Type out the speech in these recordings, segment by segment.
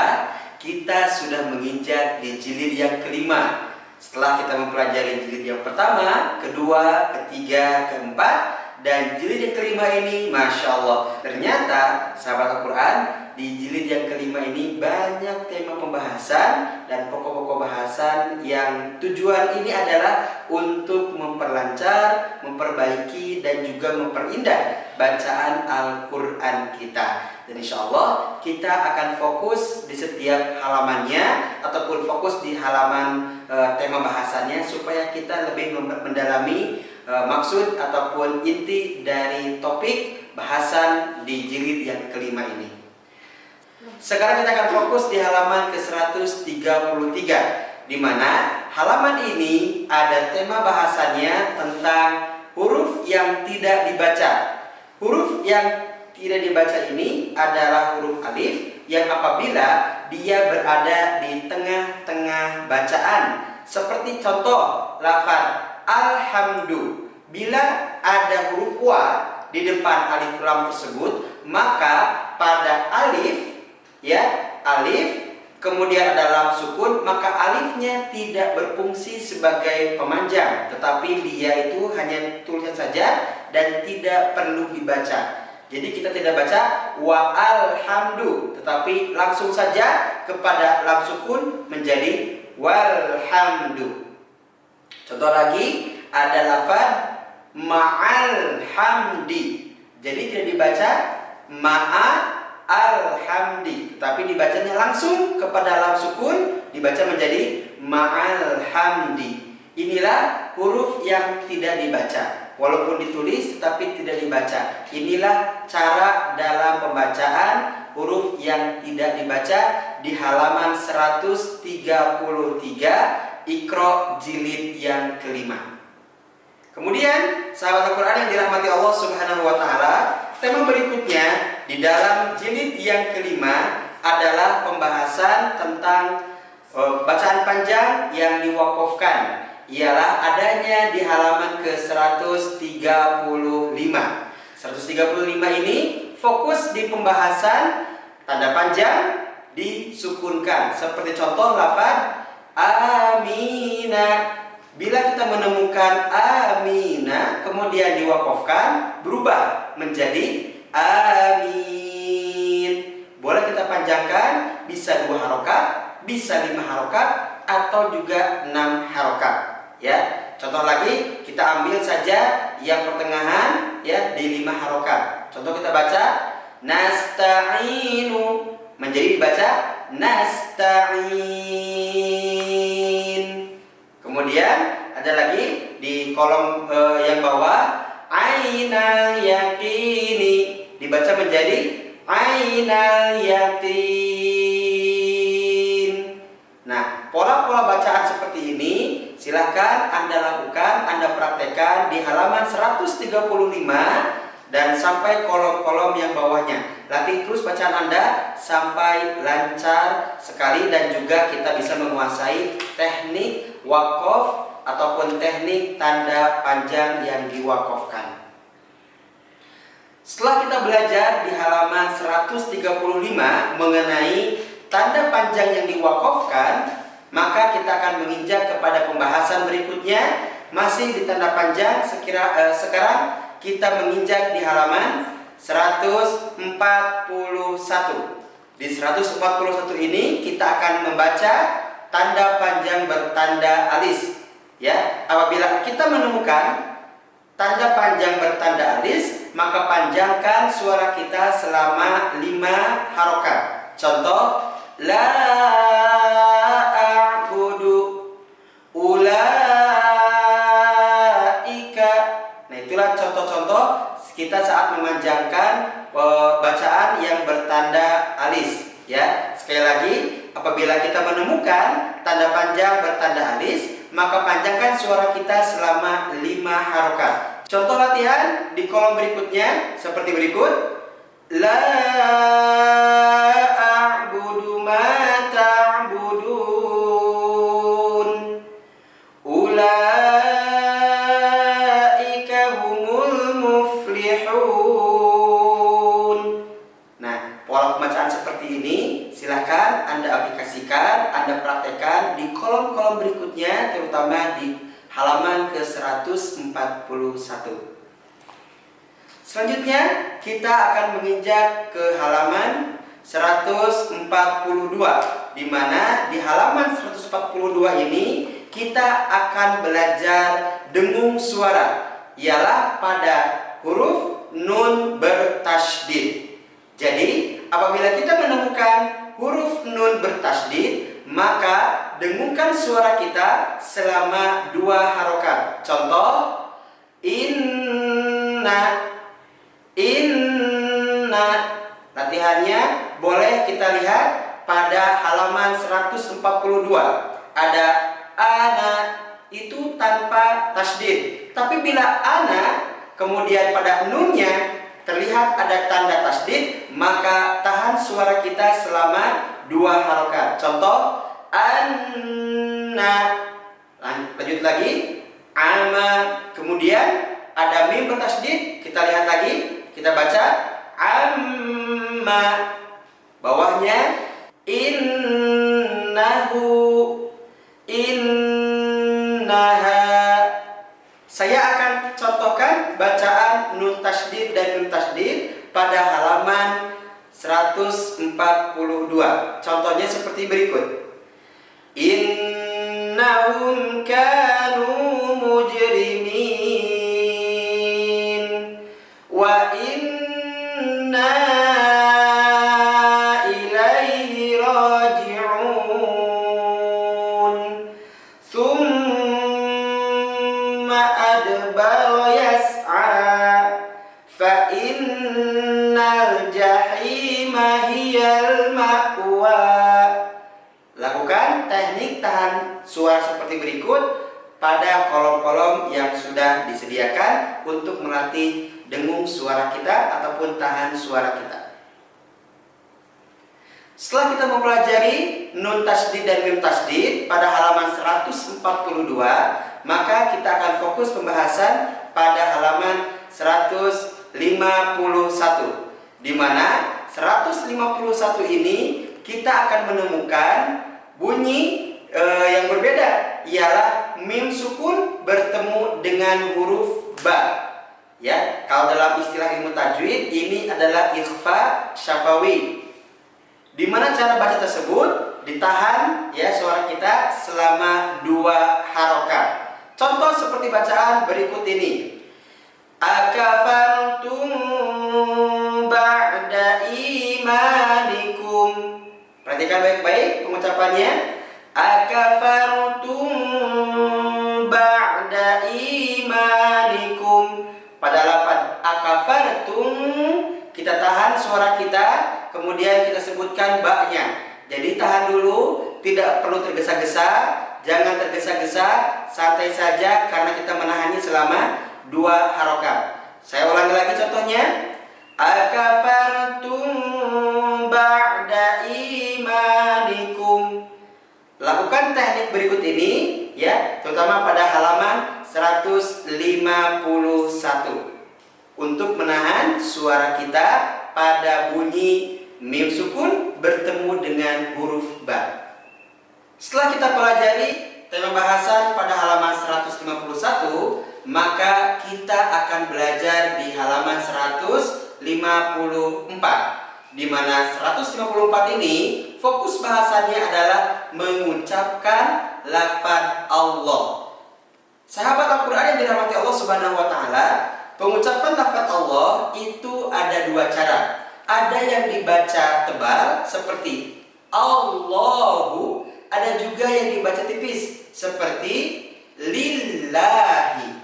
Alhamdulillah kita sudah menginjak di jilid yang kelima. Setelah kita mempelajari jilid yang pertama, kedua, ketiga, keempat, dan jilid yang kelima ini, Masya Allah, ternyata sahabat Al-Quran, di jilid yang kelima ini banyak tema pembahasan dan pokok-pokok bahasan yang tujuan ini adalah untuk memperlancar, memperbaiki, dan juga memperindah bacaan Al-Quran kita. Dan insya Allah kita akan fokus di setiap halamannya ataupun fokus di halaman tema bahasannya supaya kita lebih mendalami maksud ataupun inti dari topik bahasan di jilid yang kelima ini. Sekarang kita akan fokus di halaman ke-133, di mana halaman ini ada tema bahasannya tentang huruf yang tidak dibaca. Huruf yang tidak dibaca ini adalah huruf alif yang apabila dia berada di tengah-tengah bacaan. Seperti contoh lafaz alhamdu. Bila ada huruf wa di depan alif lam tersebut, maka pada alif, alif kemudian ada lam sukun, maka alifnya tidak berfungsi sebagai pemanjang, tetapi dia itu hanya tulisan saja dan tidak perlu dibaca. Jadi kita tidak baca wa alhamdu, tetapi langsung saja kepada lam sukun menjadi walhamdu. Contoh lagi ada lafaz ma'al hamdi. Jadi tidak dibaca ma'al alhamdi, tetapi dibacanya langsung kepada lam sukun, dibaca menjadi ma'al hamdi. Inilah huruf yang tidak dibaca, walaupun ditulis tetapi tidak dibaca. Inilah cara dalam pembacaan huruf yang tidak dibaca di halaman 133 Iqra jilid yang kelima. Kemudian sahabat Al-Quran yang dirahmati Allah Subhanahu wa Ta'ala, tema berikutnya di dalam jilid yang kelima adalah pembahasan tentang bacaan panjang yang diwakafkan. Ialah adanya di halaman ke-135. 135 ini fokus di pembahasan tanda panjang disukunkan. Seperti contoh lafaz amina. Bila kita menemukan amina kemudian diwakafkan, berubah menjadi amin. Boleh kita panjangkan, bisa 2 harokat, bisa 5 harokat, atau juga 6 harokat. Contoh lagi, kita ambil saja yang pertengahan di 5 harokat. Contoh kita baca nasta'inu, menjadi dibaca nasta'in. Kemudian ada lagi di kolom yang bawah ainal yaqini, dibaca menjadi ainal yaqin. Nah, pola-pola bacaan seperti ini silahkan Anda lakukan, Anda praktekkan di halaman 135 dan sampai kolom-kolom yang bawahnya. Latih terus bacaan Anda sampai lancar sekali dan juga kita bisa menguasai teknik wakaf ataupun teknik tanda panjang yang diwakafkan. Setelah kita belajar di halaman 135 mengenai tanda panjang yang diwakafkan, maka kita akan menginjak kepada pembahasan berikutnya, masih di tanda panjang. Sekarang kita menginjak di halaman 141. Di 141 ini kita akan membaca tanda panjang bertanda alis. Apabila kita menemukan tanda panjang bertanda alis, maka panjangkan suara kita selama 5 harokat. Contoh la a'budu ulaika. Nah, itulah contoh-contoh kita saat memanjangkan bacaan yang bertanda alis. Sekali lagi, apabila kita menemukan tanda panjang bertanda alis, maka panjangkan suara kita selama 5 harokat. Contoh latihan di kolom berikutnya seperti berikut. La a'budu ma ta'budun ulaika humul muflihun. Nah, pola pembacaan seperti ini Silahkan Anda aplikasikan, Anda praktekkan di kolom-kolom berikutnya, terutama di halaman ke-141. Selanjutnya kita akan menginjak ke halaman 142, di mana di halaman 142 ini kita akan belajar dengung suara, ialah pada huruf nun bertasydid. Jadi apabila kita menemukan huruf nun bertasydid, maka dengungkan suara kita selama 2 harokat. Contoh, inna. Latihannya boleh kita lihat pada halaman 142. Ada ana, itu tanpa tasydid. Tapi bila ana kemudian pada nunnya terlihat ada tanda tasydid, maka tahan suara kita selama 2 harokat. Contoh, anna. Lanjut lagi, ama. Kemudian ada mim bertasydid, kita lihat lagi, kita baca amma. Bawahnya innahu, innaha. Saya akan contohkan bacaan nun tasydid dan mim tasydid pada halaman 142. Contohnya seperti berikut. Innahum kanu mujrimin wa inna ilaihi raji'un. Adbara yas'a fa innal jahima hiyal ma'wa. Lakukan teknik tahan suara seperti berikut pada kolom-kolom yang sudah disediakan untuk melatih dengung suara kita ataupun tahan suara kita. Setelah kita mempelajari nun tasydid dan mim tasydid pada halaman 142, maka kita akan fokus pembahasan pada halaman 151, di mana 151 ini kita akan menemukan bunyi yang berbeda, ialah mim sukun bertemu dengan huruf ba. Ya, kalau dalam istilah ilmu tajwid ini adalah ikhfa syafawi, di mana cara baca tersebut ditahan ya suara kita selama 2 harokat. Contoh seperti bacaan berikut ini. Akafartum ba'da imanikum. Perhatikan baik-baik pengucapannya. Akafartum ba'da imanikum. Pada lafaz akafartum kita tahan suara kita, kemudian kita sebutkan ba-nya. Jadi tahan dulu, tidak perlu tergesa-gesa, jangan tergesa-gesa, santai saja karena kita menahannya selama 2 harokat. Saya ulangi lagi contohnya. Akafartum ba'da imanikum. Lakukan teknik berikut ini ya, terutama pada halaman 151 untuk menahan suara kita pada bunyi mim sukun bertemu dengan huruf ba. Setelah kita pelajari tema bahasan pada halaman 151, maka kita akan belajar di halaman 154, di mana 154 ini fokus bahasannya adalah mengucapkan lafaz Allah. Sahabat Al-Quran yang dirahmati Allah Subhanahu wa Ta'ala, pengucapan lafaz Allah itu ada 2 cara. Ada yang dibaca tebal seperti Allahu, ada juga yang dibaca tipis seperti lillahi.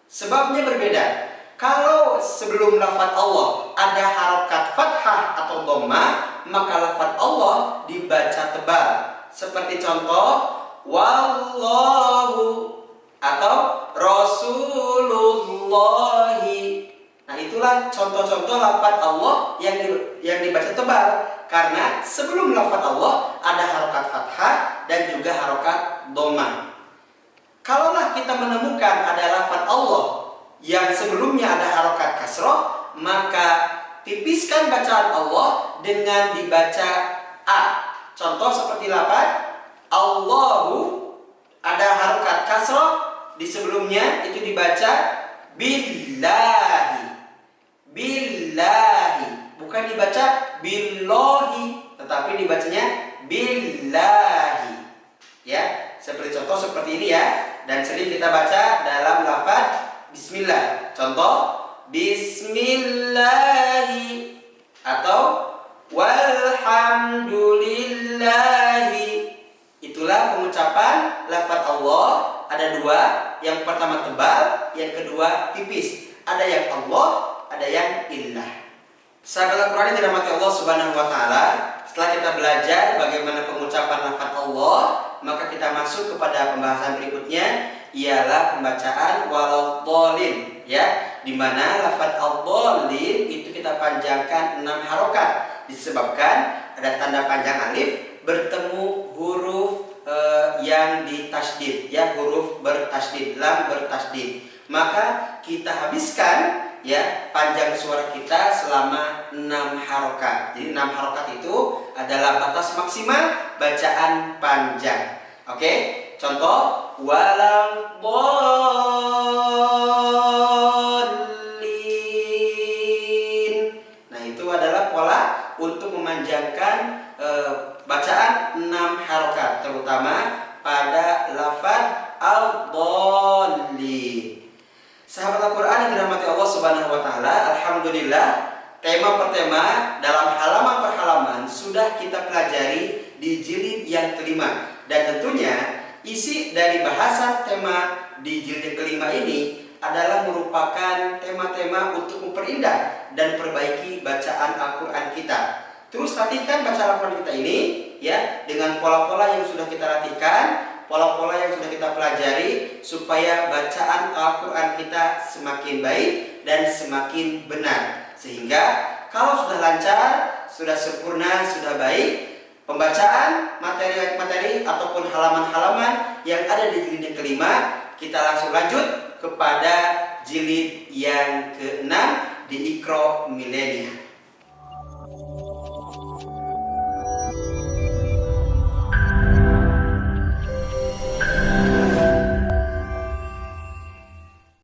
Sebabnya berbeda. Kalau sebelum lafaz Allah ada harokat fathah atau dhammah, maka lafaz Allah dibaca tebal. Seperti contoh wallahu atau rasulullahi. Nah, itulah contoh-contoh lafaz Allah yang dibaca tebal, karena sebelum lafaz Allah ada harokat fathah dan juga harokat dhammah. Kalaulah kita menemukan ada lafaz Allah yang sebelumnya ada harokat kasroh, maka tipiskan bacaan Allah dengan dibaca A. Contoh seperti lafaz Allahu, ada harokat kasroh di sebelumnya, itu dibaca billahi. Billahi, bukan dibaca billahi, tetapi dibacanya billahi. Ya, seperti contoh seperti ini ya. Dan sering kita baca dalam lafaz bismillah. Contoh bismillahi atau walhamdulillahi. Itulah pengucapan lafaz Allah. Ada dua, yang pertama tebal, yang kedua tipis. Ada yang Allah, ada yang illah. Sahabat Al-Quran yang dirahmati Allah Subhanahu wa Ta'ala, setelah kita belajar bagaimana pengucapan lafaz Allah, maka kita masuk kepada pembahasan berikutnya, ialah pembacaan waladhdallin, ya, di mana lafaz al-dhalin itu kita panjangkan 6 harokat disebabkan ada tanda panjang alif bertemu huruf yang ditasydid, ya, huruf bertasydid, lam bertasydid. Maka kita habiskan, ya, panjang suara kita selama 6 harokat. Jadi 6 harokat itu adalah batas maksimal bacaan panjang. Oke, contoh waladhdallin. Nah, itu adalah pola untuk memanjangkan bacaan 6 harokat, terutama pada lafaz al-dhalin. Sahabat Al-Quran yang dirahmati Allah Subhanahu wa Ta'ala, alhamdulillah, tema per tema dalam halaman per halaman sudah kita pelajari di jilid yang kelima. Dan tentunya isi dari bahasan tema di jilid yang kelima ini adalah merupakan tema-tema untuk memperindah dan perbaiki bacaan Al-Quran kita. Terus latihkan bacaan Al-Quran kita ini, ya, dengan pola-pola yang sudah kita latihkan, pola-pola yang sudah kita pelajari, supaya bacaan Al-Quran kita semakin baik dan semakin benar. Sehingga kalau sudah lancar, sudah sempurna, sudah baik, pembacaan materi-materi ataupun halaman-halaman yang ada di jilid yang kelima, kita langsung lanjut kepada jilid yang ke-6 di Iqra Millennia.